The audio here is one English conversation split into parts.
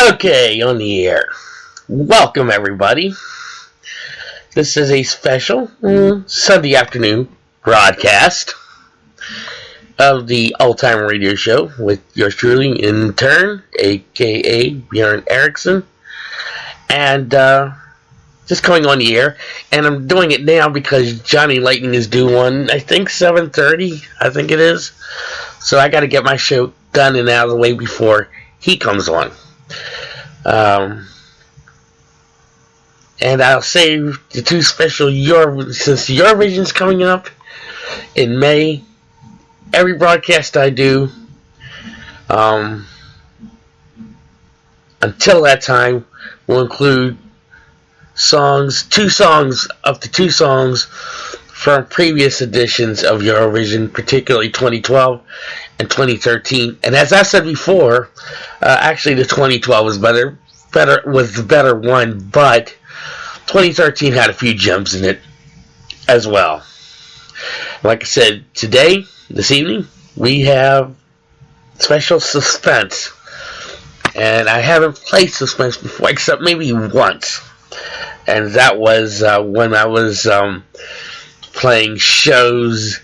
Okay, on the air. Welcome, everybody. This is a special Sunday afternoon broadcast of the all-time radio show with yours truly, in turn, a.k.a. Bjorn Erickson. And just coming on the air. And I'm doing it now because Johnny Lightning is due on, I think, 7:30. I think it is. So I got to get my show done and out of the way before he comes on. And I'll save the two special since Eurovision's coming up in May. Every broadcast I do until that time will include up to two songs from previous editions of Eurovision, particularly 2012 and 2013. And as I said before, actually the 2012 was was the better one, but 2013 had a few gems in it as well. Like I said, this evening, we have special Suspense. And I haven't played Suspense before, except maybe once. And that was when I was playing shows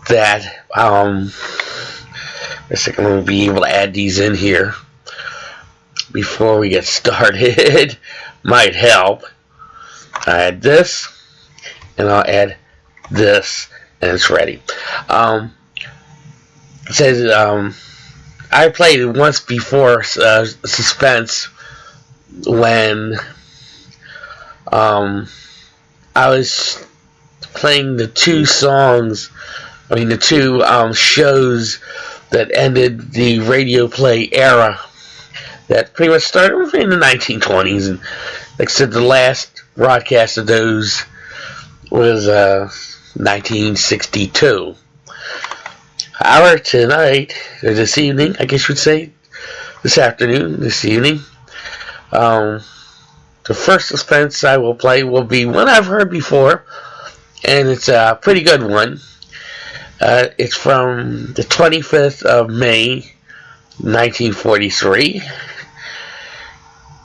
that I think I'm going to be able to add these in here before we get started. Might help. I add this, and I'll add this, and it's ready. It says I played it once before Suspense when I was playing the two shows that ended the radio play era that pretty much started in the 1920s. And like I said, the last broadcast of those was 1962. However, tonight, or this evening, I guess you would say, this evening, the first Suspense I will play will be one I've heard before, and it's a pretty good one. It's from the 25th of May, 1943,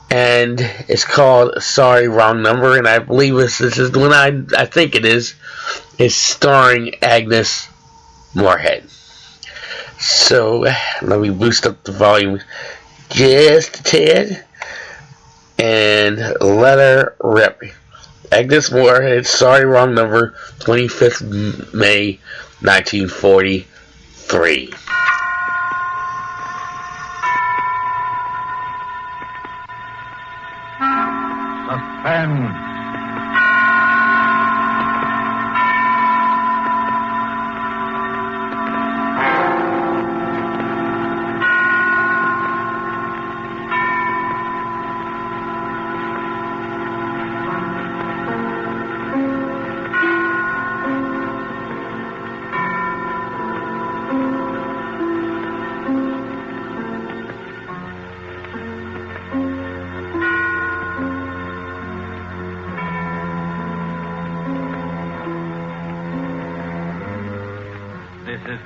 and it's called Sorry, Wrong Number, and I believe this is the one I think it is. It's starring Agnes Moorehead. So, let me boost up the volume just a tad, and let her rip. Agnes Moorehead, Sorry, Wrong Number, 25th May, 1943. Suspense.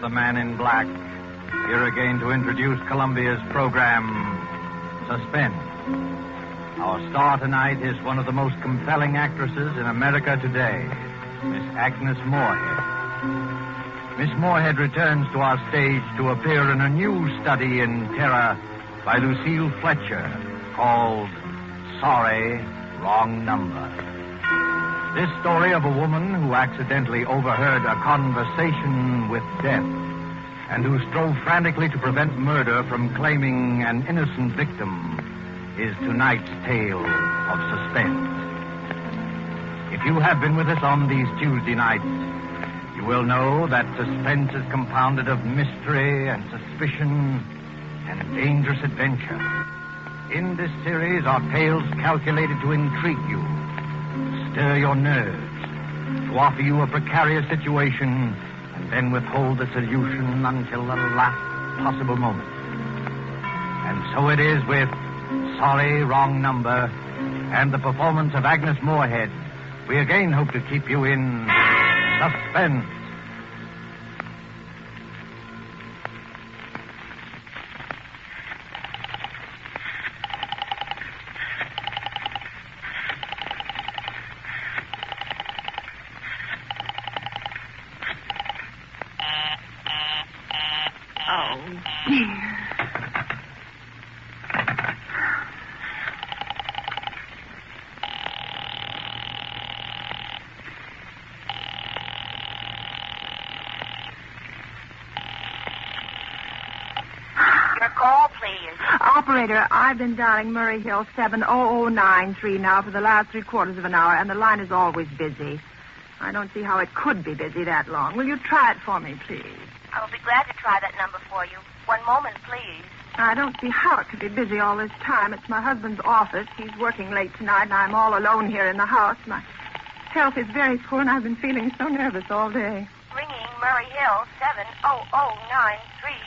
The Man in Black, here again to introduce Columbia's program, Suspense. Our star tonight is one of the most compelling actresses in America today, Miss Agnes Moorehead. Miss Moorehead returns to our stage to appear in a new study in terror by Lucille Fletcher called Sorry, Wrong Number. This story of a woman who accidentally overheard a conversation with death and who strove frantically to prevent murder from claiming an innocent victim is tonight's tale of suspense. If you have been with us on these Tuesday nights, you will know that suspense is compounded of mystery and suspicion and dangerous adventure. In this series are tales calculated to intrigue you, stir your nerves, to offer you a precarious situation, and then withhold the solution until the last possible moment. And so it is with Sorry, Wrong Number and the performance of Agnes Moorehead. We again hope to keep you in suspense. Operator, I've been dialing Murray Hill 70093 now for the last 3/4 of an hour, and the line is always busy. I don't see how it could be busy that long. Will you try it for me, please? I will be glad to try that number for you. One moment, please. I don't see how it could be busy all this time. It's my husband's office. He's working late tonight, and I'm all alone here in the house. My health is very poor, and I've been feeling so nervous all day. Ringing Murray Hill 70093.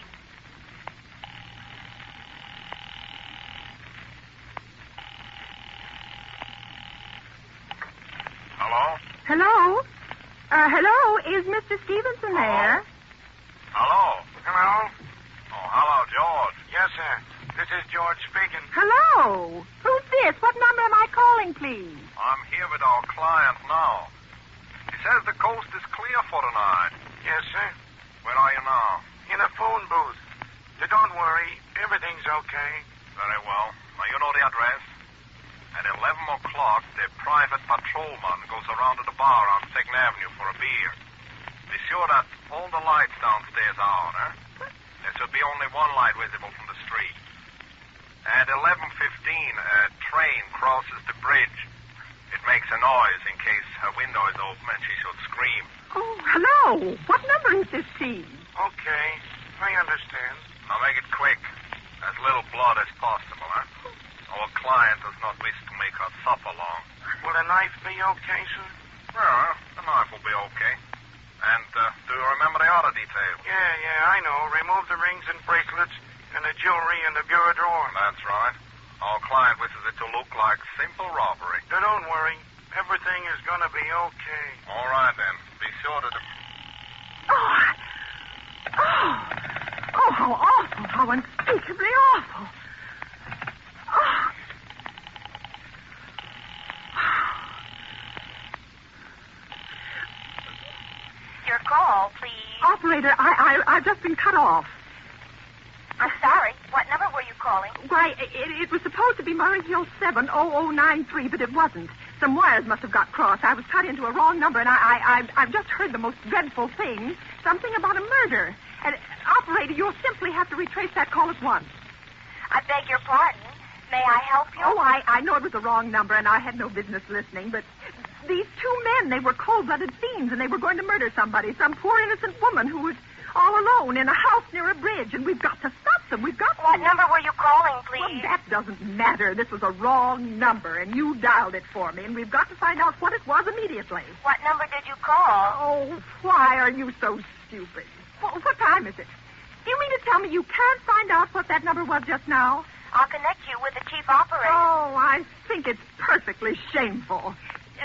Hello? Hello? Hello? Is Mr. Stevenson there? Hello? Hello? Oh, hello, George. Yes, sir. This is George speaking. Hello? Who's this? What number am I calling, please? I'm here with our client now. He says the coast is clear for tonight. Yes, sir. Where are you now? In a phone booth. Don't worry. Everything's okay. Very well. Now, you know the address? At 11 o'clock, the private patrolman goes around to the bar on 2nd Avenue for a beer. Be sure that all the lights downstairs are on, eh? There should be only one light visible from the street. At 11:15, a train crosses the bridge. It makes a noise in case her window is open and she should scream. Oh, hello. What number is this, please? Okay, I understand. Now make it quick. As little blood as possible, huh? Our client does not wish to make her suffer long. Will the knife be okay, sir? Well, the knife will be okay. And do you remember the other details? Yeah, I know. Remove the rings and bracelets and the jewelry in the bureau drawer. That's right. Our client wishes it to look like simple robbery. Don't worry. Everything is going to be okay. All right, then. Be sure to... Oh, how awful. How unspeakably awful. Oh. Your call, please. Operator, I've just been cut off. I'm sorry. What number were you calling? Why, it was supposed to be Murray Hill 70093, but it wasn't. Some wires must have got crossed. I was cut into a wrong number, and I've just heard the most dreadful thing. Something about a murder. And, operator, you'll simply have to retrace that call at once. I beg your pardon. May I help you? Oh, I know it was the wrong number, and I had no business listening, but these two men, they were cold-blooded fiends, and they were going to murder somebody, some poor innocent woman who was all alone in a house near a bridge, and we've got to stop them. We've got to. What number were you calling, please? Well, that doesn't matter. This was a wrong number, and you dialed it for me, and we've got to find out what it was immediately. What number did you call? Oh, why are you so stupid? What time is it? Do you mean to tell me you can't find out what that number was just now? I'll connect you with the chief operator. Oh, I think it's perfectly shameful.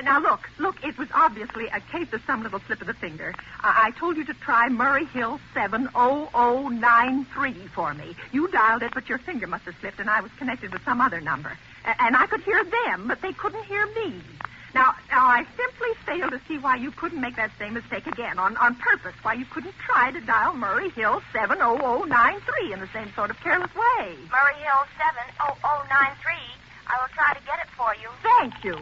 Now, look, it was obviously a case of some little slip of the finger. I told you to try Murray Hill 70093 for me. You dialed it, but your finger must have slipped, and I was connected with some other number. And I could hear them, but they couldn't hear me. Now, I simply fail to see why you couldn't make that same mistake again, on purpose, why you couldn't try to dial Murray Hill 70093 in the same sort of careless way. Murray Hill 70093. I will try to get it for you. Thank you.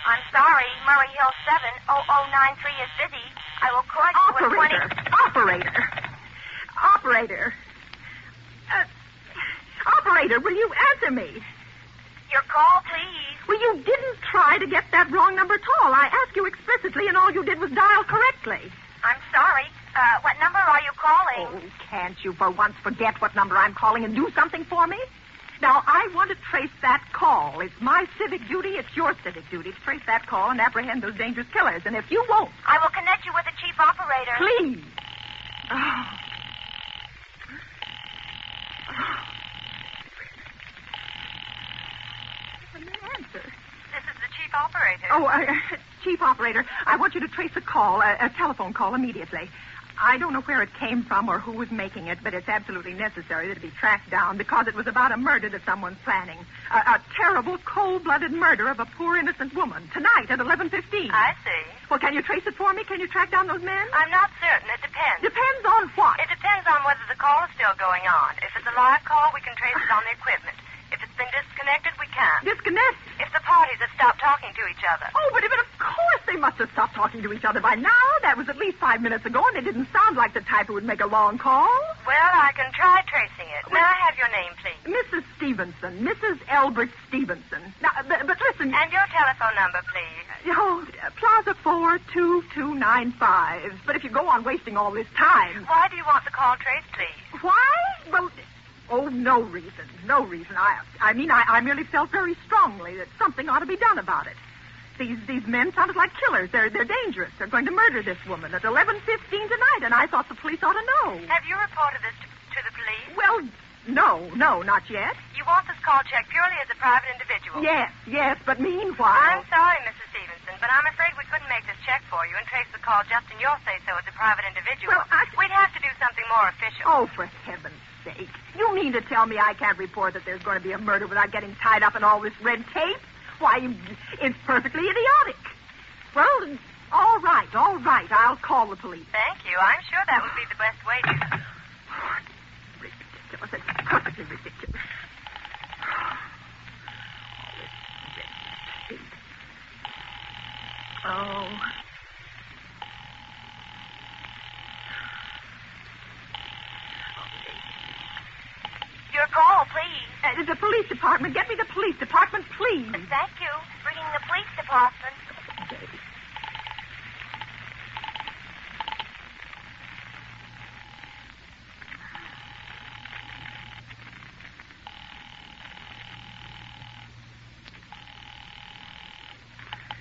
I'm sorry. Murray Hill 70093 is busy. I will call you at 20... Operator. Operator, will you answer me? Your call, please. Well, you didn't try to get that wrong number at all. I asked you explicitly, and all you did was dial correctly. I'm sorry. What number are you calling? Oh, can't you for once forget what number I'm calling and do something for me? Now, I want to trace that call. It's my civic duty. It's your civic duty to trace that call and apprehend those dangerous killers. And if you won't... I will connect you with the chief operator. Please. Oh. Answer. This is the chief operator. Oh, chief operator, I want you to trace a call, a telephone call immediately. I don't know where it came from or who was making it, but it's absolutely necessary that it be tracked down because it was about a murder that someone's planning. A terrible, cold-blooded murder of a poor, innocent woman. Tonight at 11:15. I see. Well, can you trace it for me? Can you track down those men? I'm not certain. It depends. Depends on what? It depends on whether the call is still going on. If it's a live call, we can trace it on the equipment. If it's been disconnected, we can't. Disconnect? If the party parties have stopped talking to each other. Oh, but of course they must have stopped talking to each other by now. That was at least 5 minutes ago, and they didn't sound like the type who would make a long call. Well, I can try tracing it. May I have your name, please? Mrs. Stevenson. Mrs. Albert Stevenson. Now, but listen... And your telephone number, please. Plaza 4, 2295. But if you go on wasting all this time... Why do you want the call traced, please? Why? Well... Oh, no reason. No reason. I merely felt very strongly that something ought to be done about it. These men sounded like killers. They're dangerous. They're going to murder this woman at 11:15 tonight, and I thought the police ought to know. Have you reported this to the police? Well, no, not yet. You want this call checked purely as a private individual? Yes, but meanwhile... I'm sorry, Mrs. Stevenson, but I'm afraid we couldn't make this check for you and trace the call just in your say-so as a private individual. Well, We'd have to do something more official. Oh, for heaven's sake. You mean to tell me I can't report that there's going to be a murder without getting tied up in all this red tape? Why, it's perfectly idiotic. Well, all right. I'll call the police. Thank you. I'm sure that would be the best way to... Ridiculous. It's perfectly ridiculous. Oh. Your call, please. The police department. Get me the police department, please. Thank you. Bringing the police department. Okay.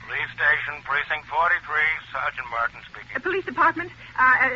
Police station, precinct 43, Sergeant Martin speaking. Police department.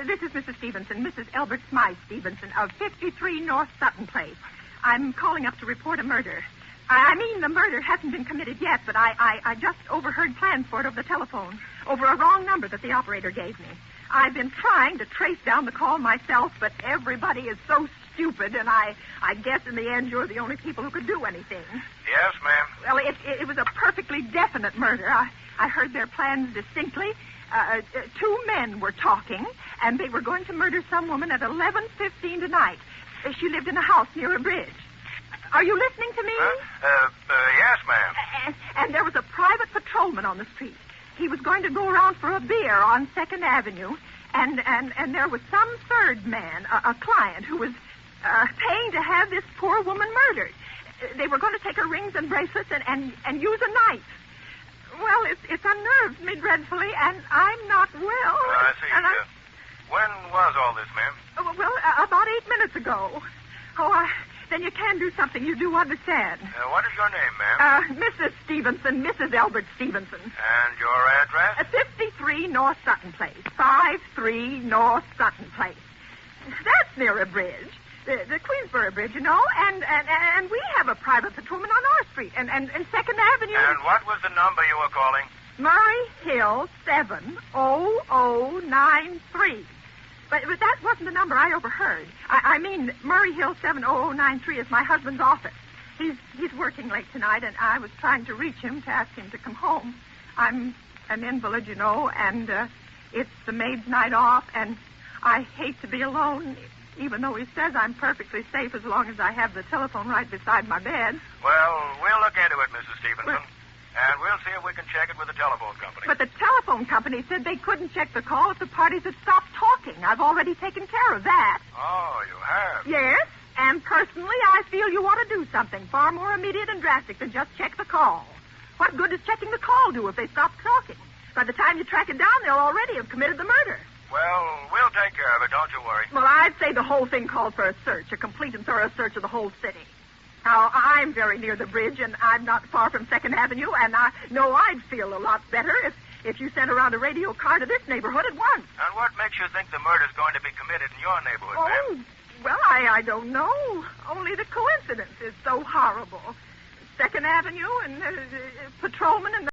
This is Mrs. Stevenson, Mrs. Albert Smythe Stevenson of 53 North Sutton Place. I'm calling up to report a murder. The murder hasn't been committed yet, but I just overheard plans for it over the telephone, over a wrong number that the operator gave me. I've been trying to trace down the call myself, but everybody is so stupid, and I guess in the end you're the only people who could do anything. Yes, ma'am. Well, it was a perfectly definite murder. I heard their plans distinctly. Two men were talking, and they were going to murder some woman at 11:15 tonight. She lived in a house near a bridge. Are you listening to me? Yes, ma'am. And there was a private patrolman on the street. He was going to go around for a beer on 2nd Avenue, and there was some third man, a client, who was paying to have this poor woman murdered. They were going to take her rings and bracelets and use a knife. Well, it's unnerved me dreadfully, and I'm not well. I see. When was all this, ma'am? Well, about 8 minutes ago. Then you can do something. You do understand. What is your name, ma'am? Mrs. Stevenson, Mrs. Albert Stevenson. And your address? 53 North Sutton Place. 53 North Sutton Place. That's near a bridge. The Queensboro Bridge, you know, and we have a private patrolman on our street, and 2nd Avenue... And what was the number you were calling? Murray Hill 70093. But that wasn't the number I overheard. Murray Hill 70093 is my husband's office. He's working late tonight, and I was trying to reach him to ask him to come home. I'm an invalid, you know, and it's the maid's night off, and I hate to be alone, even though he says I'm perfectly safe as long as I have the telephone right beside my bed. Well, we'll look into it, Mrs. Stevenson. And we'll see if we can check it with the telephone company. But the telephone company said they couldn't check the call if the parties had stopped talking. I've already taken care of that. Oh, you have? Yes, and personally, I feel you want to do something far more immediate and drastic than just check the call. What good does checking the call do if they stop talking? By the time you track it down, they'll already have committed the murder. Well, we'll take care of it, don't you worry. Well, I'd say the whole thing called for a search, a complete and thorough search of the whole city. Now, I'm very near the bridge, and I'm not far from 2nd Avenue, and I know I'd feel a lot better if you sent around a radio car to this neighborhood at once. And what makes you think the murder's going to be committed in your neighborhood, ma'am? Well, I don't know. Only the coincidence is so horrible. 2nd Avenue and patrolman and